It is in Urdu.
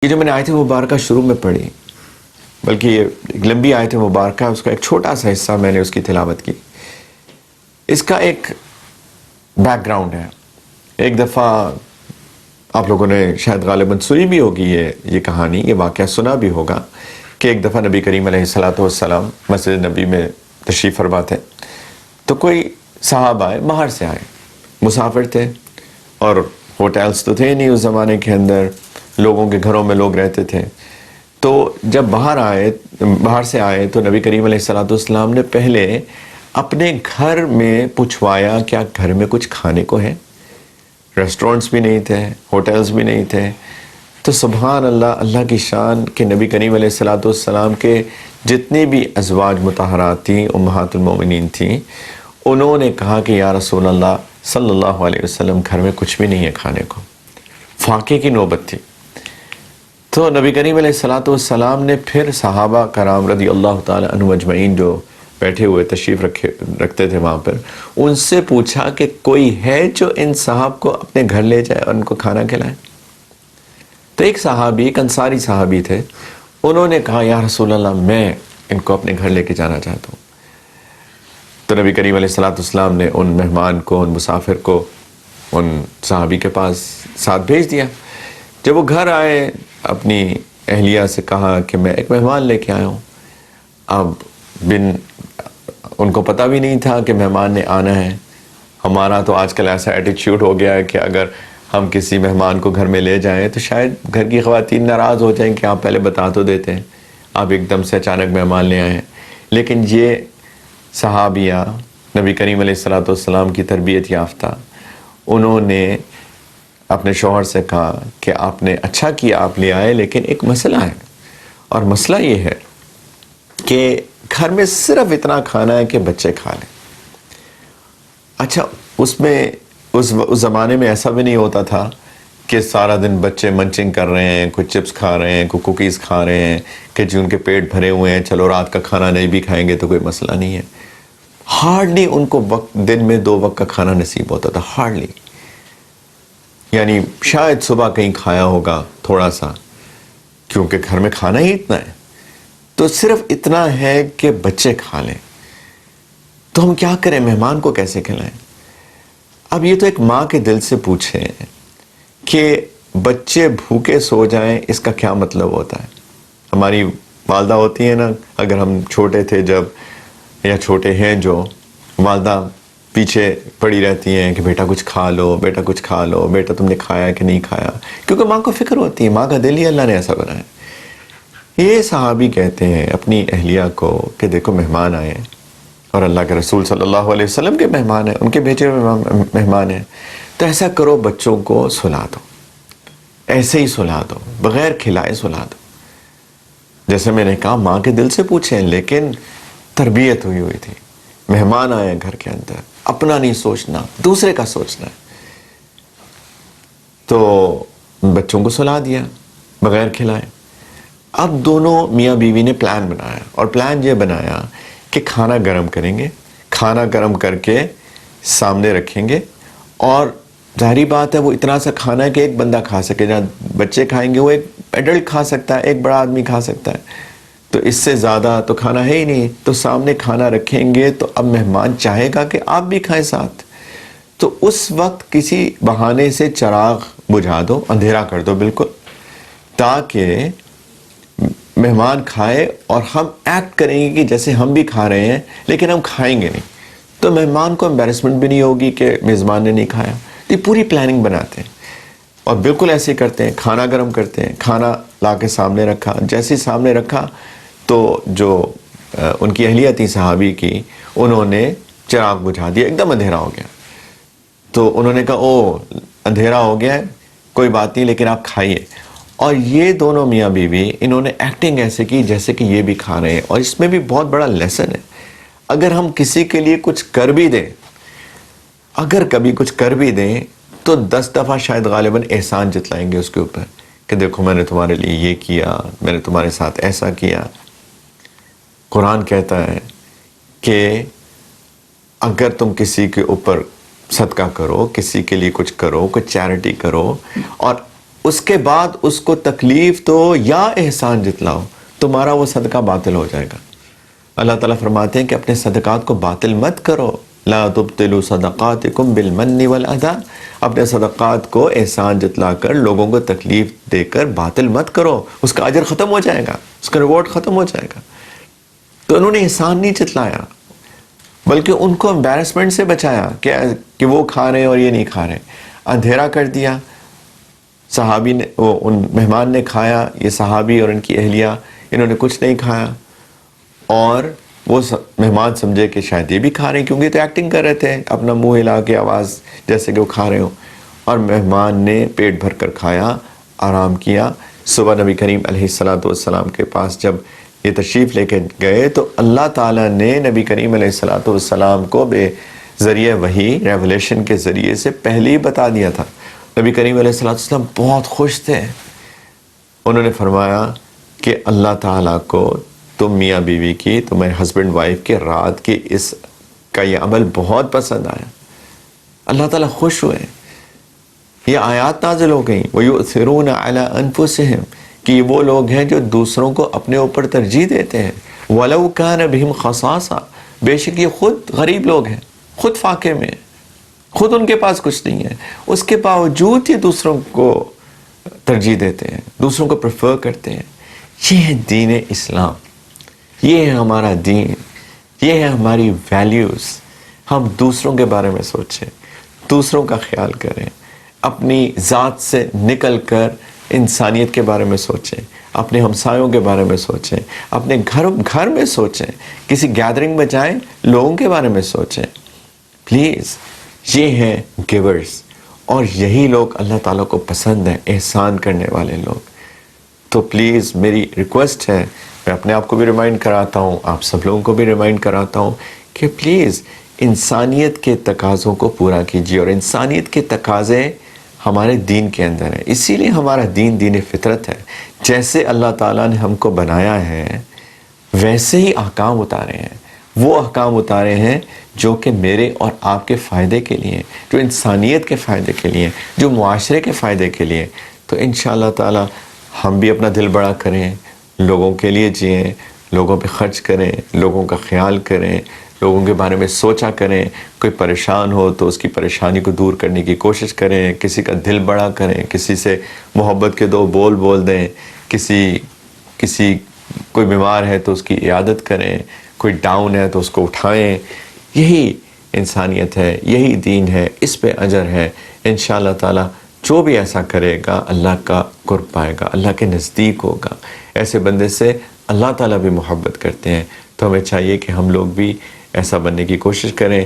یہ جو میں نے آیت مبارکہ شروع میں پڑھی، بلکہ یہ ایک لمبی آیت مبارکہ، اس کا ایک چھوٹا سا حصہ میں نے اس کی تلاوت کی. اس کا ایک بیک گراؤنڈ ہے. ایک دفعہ آپ لوگوں نے شاید غالباً سنی بھی ہوگی یہ کہانی، یہ واقعہ سنا بھی ہوگا کہ ایک دفعہ نبی کریم علیہ السلام مسجد نبی میں تشریف فرما تھے، تو کوئی صحابہ آئے، باہر سے آئے، مسافر تھے، اور ہوٹلز تو تھے نہیں اس زمانے کے اندر، لوگوں کے گھروں میں لوگ رہتے تھے. تو جب باہر سے آئے تو نبی کریم علیہ السلام نے پہلے اپنے گھر میں پوچھوایا کیا گھر میں کچھ کھانے کو ہے. ریسٹورنٹس بھی نہیں تھے، ہوٹلز بھی نہیں تھے. تو سبحان اللہ، اللہ کی شان کہ نبی کریم علیہ السلام کے جتنی بھی ازواج مطہرات تھیں، امہات المومنین تھیں، انہوں نے کہا کہ یا رسول اللہ صلی اللہ علیہ وسلم گھر میں کچھ بھی نہیں ہے کھانے کو. فاقے کی نوبت تھی. تو نبی کریم علیہ السلام نے پھر صحابہ کرام رضی اللہ تعالی عنہم اجمعین جو بیٹھے ہوئے تشریف رکھتے تھے وہاں پر، ان سے پوچھا کہ کوئی ہے جو ان صاحب کو اپنے گھر لے جائے اور ان کو کھانا کھلائے. تو ایک صحابی، ایک انصاری صحابی تھے، انہوں نے کہا یا رسول اللہ میں ان کو اپنے گھر لے کے جانا چاہتا ہوں. تو نبی کریم علیہ السلام نے ان مہمان کو، ان مسافر کو ان صحابی کے پاس ساتھ بھیج دیا. جب وہ گھر آئے، اپنی اہلیہ سے کہا کہ میں ایک مہمان لے کے آیا ہوں. اب ان کو پتہ بھی نہیں تھا کہ مہمان نے آنا ہے. ہمارا تو آج کل ایسا ایٹیچیوڈ ہو گیا ہے کہ اگر ہم کسی مہمان کو گھر میں لے جائیں تو شاید گھر کی خواتین ناراض ہو جائیں کہ آپ پہلے بتا تو دیتے ہیں، آپ ایک دم سے اچانک مہمان لے آئے ہیں. لیکن یہ صحابیہ نبی کریم علیہ السلام کی تربیت یافتہ، انہوں نے اپنے شوہر سے کہا کہ آپ نے اچھا کیا آپ لے آئے، لیکن ایک مسئلہ ہے، اور مسئلہ یہ ہے کہ گھر میں صرف اتنا کھانا ہے کہ بچے کھا لیں. اچھا، اس زمانے میں ایسا بھی نہیں ہوتا تھا کہ سارا دن بچے منچنگ کر رہے ہیں، کوئی چپس کھا رہے ہیں، کوئی کوکیز کھا رہے ہیں، کہ جن کے پیٹ بھرے ہوئے ہیں، چلو رات کا کھانا نہیں بھی کھائیں گے تو کوئی مسئلہ نہیں ہے. ہارڈلی ان کو دن میں 2 وقت کا کھانا نصیب ہوتا تھا، ہارڈلی. یعنی شاید صبح کہیں کھایا ہوگا تھوڑا سا، کیونکہ گھر میں کھانا ہی اتنا ہے. تو صرف اتنا ہے کہ بچے کھا لیں. تو ہم کیا کریں، مہمان کو کیسے کھلائیں؟ اب یہ تو ایک ماں کے دل سے پوچھیں کہ بچے بھوکے سو جائیں، اس کا کیا مطلب ہوتا ہے. ہماری والدہ ہوتی ہیں نا، اگر ہم چھوٹے تھے جب، یا چھوٹے ہیں جو، والدہ پیچھے پڑی رہتی ہیں کہ بیٹا کچھ کھا لو، بیٹا کچھ کھا لو، بیٹا تم نے کھایا کہ نہیں کھایا، کیونکہ ماں کو فکر ہوتی ہے، ماں کا دل ہی اللہ نے ایسا بنایا. یہ صحابی کہتے ہیں اپنی اہلیہ کو کہ دیکھو مہمان آئے ہیں، اور اللہ کے رسول صلی اللہ علیہ وسلم کے مہمان ہیں، ان کے بھیجے ہوئے مہمان ہیں، تو ایسا کرو بچوں کو سلا دو، ایسے ہی سلا دو، بغیر کھلائے سلا دو. جیسے میں نے کہا ماں کے دل سے پوچھیں، لیکن تربیت ہوئی تھی. مہمان آئے گھر کے اندر، اپنا نہیں سوچنا، دوسرے کا سوچنا ہے. تو بچوں کو سلا دیا بغیر کھلائے. اب دونوں میاں بیوی نے پلان بنایا، اور پلان یہ بنایا کہ کھانا گرم کریں گے، کھانا گرم کر کے سامنے رکھیں گے، اور ظاہری بات ہے وہ اتنا سا کھانا ہے کہ ایک بندہ کھا سکے. جہاں بچے کھائیں گے وہ ایک ایڈلٹ کھا سکتا ہے، ایک بڑا آدمی کھا سکتا ہے، تو اس سے زیادہ تو کھانا ہے ہی نہیں. تو سامنے کھانا رکھیں گے تو اب مہمان چاہے گا کہ آپ بھی کھائیں ساتھ. تو اس وقت کسی بہانے سے چراغ بجھا دو، اندھیرا کر دو بالکل، تاکہ مہمان کھائے اور ہم ایکٹ کریں گے کہ جیسے ہم بھی کھا رہے ہیں، لیکن ہم کھائیں گے نہیں. تو مہمان کو امبیرسمنٹ بھی نہیں ہوگی کہ میزبان نے نہیں کھایا. یہ پوری پلاننگ بناتے ہیں، اور بالکل ایسے کرتے ہیں. کھانا گرم کرتے ہیں، کھانا لا کے سامنے رکھا. جیسے سامنے رکھا تو جو ان کی اہلیہ تھی صحابی کی، انہوں نے چراغ بجھا دیا، ایک دم اندھیرا ہو گیا. تو انہوں نے کہا او اندھیرا ہو گیا ہے، کوئی بات نہیں، لیکن آپ کھائیے. اور یہ دونوں میاں بیوی، انہوں نے ایکٹنگ ایسے کی جیسے کہ یہ بھی کھا رہے ہیں. اور اس میں بھی بہت بڑا لیسن ہے. اگر ہم کسی کے لیے کچھ کر بھی دیں، اگر کبھی کچھ کر بھی دیں، تو 10 دفعہ شاید غالباً احسان جتلائیں گے اس کے اوپر کہ دیکھو میں نے تمہارے لیے یہ کیا، میں نے تمہارے ساتھ ایسا کیا. قرآن کہتا ہے کہ اگر تم کسی کے اوپر صدقہ کرو، کسی کے لیے کچھ کرو، کوئی چیریٹی کرو، اور اس کے بعد اس کو تکلیف دو یا احسان جتلاؤ، تمہارا وہ صدقہ باطل ہو جائے گا۔ اللہ تعالیٰ فرماتے ہیں کہ اپنے صدقات کو باطل مت کرو، لا تبطلوا صدقاتکم بالمن والاذی، اپنے صدقات کو احسان جتلا کر لوگوں کو تکلیف دے کر باطل مت کرو، اس کا اجر ختم ہو جائے گا، اس کا ریوارڈ ختم ہو جائے گا۔ تو انہوں نے احسان نہیں جتلایا، بلکہ ان کو امبیرسمنٹ سے بچایا کہ وہ کھا رہے اور یہ نہیں کھا رہے، اندھیرا کر دیا۔ صحابی نے، ان مہمان نے کھایا، یہ صحابی اور ان کی اہلیہ، انہوں نے کچھ نہیں کھایا، اور وہ مہمان سمجھے کہ شاید یہ بھی کھا رہے ہیں، کیونکہ تو ایکٹنگ کر رہے تھے، اپنا منہ ہلا کے آواز جیسے کہ وہ کھا رہے ہوں، اور مہمان نے پیٹ بھر کر کھایا، آرام کیا۔ صبح نبی کریم علیہ السلام کے پاس جب یہ تشریف لے کے گئے تو اللہ تعالیٰ نے نبی کریم علیہ السلام کو بے ذریعہ وحی، ریولیشن کے ذریعے سے پہلے ہی بتا دیا تھا۔ نبی کریم علیہ السلام بہت خوش تھے، انہوں نے فرمایا کہ اللہ تعالیٰ کو تم میاں بیوی کی، تمہارے ہسبینڈ وائف کے رات کی اس کا یہ عمل بہت پسند آیا، اللہ تعالیٰ خوش ہوئے۔ یہ آیات نازل ہو گئیں، وَيُؤْثِرُونَ عَلَىٰ أَنفُسِهِمْ، کہ یہ وہ لوگ ہیں جو دوسروں کو اپنے اوپر ترجیح دیتے ہیں، وَلَوْ كَانَ بِهِمْ خَصَاصَةٌ، بے شک یہ خود غریب لوگ ہیں، خود فاقے میں ہیں، خود ان کے پاس کچھ نہیں ہے، اس کے باوجود یہ دوسروں کو ترجیح دیتے ہیں، دوسروں کو پریفر کرتے ہیں۔ یہ ہے دین اسلام، یہ ہے ہمارا دین، یہ ہے ہماری ویلیوز۔ ہم دوسروں کے بارے میں سوچیں، دوسروں کا خیال کریں، اپنی ذات سے نکل کر انسانیت کے بارے میں سوچیں، اپنے ہمسایوں کے بارے میں سوچیں، اپنے گھر میں سوچیں، کسی گیدرنگ میں جائیں لوگوں کے بارے میں سوچیں۔ پلیز، یہ ہیں گیورز، اور یہی لوگ اللہ تعالیٰ کو پسند ہیں، احسان کرنے والے لوگ۔ تو پلیز میری ریکویسٹ ہے، میں اپنے آپ کو بھی ریمائنڈ کراتا ہوں، آپ سب لوگوں کو بھی ریمائنڈ کراتا ہوں کہ پلیز انسانیت کے تقاضوں کو پورا کیجیے، اور انسانیت کے تقاضے ہمارے دین کے اندر ہیں۔ اسی لیے ہمارا دین دین فطرت ہے، جیسے اللہ تعالیٰ نے ہم کو بنایا ہے ویسے ہی احکام اتارے ہیں، وہ احکام اتارے ہیں جو کہ میرے اور آپ کے فائدے کے لیے، جو انسانیت کے فائدے کے لیے، جو معاشرے کے فائدے کے لیے۔ تو انشاءاللہ تعالیٰ ہم بھی اپنا دل بڑا کریں، لوگوں کے لیے جئیں، لوگوں پہ خرچ کریں، لوگوں کا خیال کریں، لوگوں کے بارے میں سوچا کریں، کوئی پریشان ہو تو اس کی پریشانی کو دور کرنے کی کوشش کریں، کسی کا دل بڑا کریں، کسی سے محبت کے دو بول دیں، کوئی بیمار ہے تو اس کی عیادت کریں، کوئی ڈاؤن ہے تو اس کو اٹھائیں۔ یہی انسانیت ہے، یہی دین ہے، اس پہ اجر ہے۔ انشاءاللہ تعالی جو بھی ایسا کرے گا اللہ کا قرب پائے گا، اللہ کے نزدیک ہوگا۔ ایسے بندے سے اللہ تعالیٰ بھی محبت کرتے ہیں، تو ہمیں چاہیے کہ ہم لوگ بھی ایسا بننے کی کوشش کریں۔